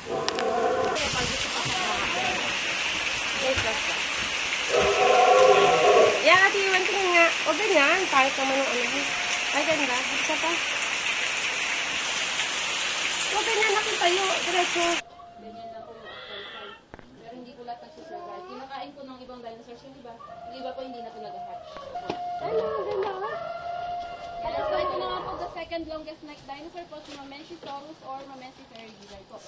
Yan, ate, iwan ko na nga. O, ganyan. Kahit naman yung ano. Ay, ganda. Isa pa. O, ganyan. Nakitayo. Diretso. Ganyan na po yung actual size. Pero hindi ko lahat nagsusurvive. Kinakain ko ng ibang dinosaurs yung iba. Yung iba po hindi na po nag-hatch. Ano, ganda. Yes, so ito na nga po the second longest neck dinosaur po, si Mamenchisaurus or Mamenchiteridae po.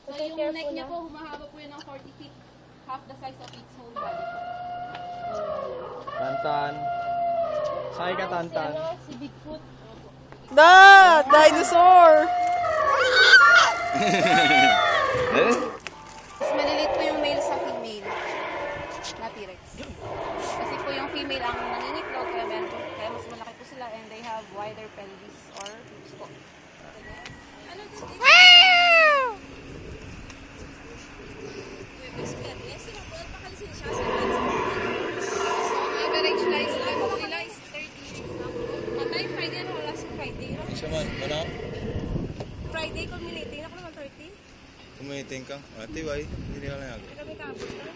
So yung neck niya po, humahaba po yun ng 40 feet. Half the size of its whole body po. Tantan. Sakay ka, Tantan. Si Bigfoot. Da! Dinosaur! Mas maliliit po yung male sa female na T-Rex. Kasi po yung female ang nangingitlog, kaya mas malaki po sila and they have wider pelvis or boobs po. Average lifespan po nila is 30 years na po. Patay Friday na wala si Friday. Isa man, wala? Friday culminating ako naman 30. Kumiting ka. Ati, why? Hindi nila lang ako. Kami kapit na.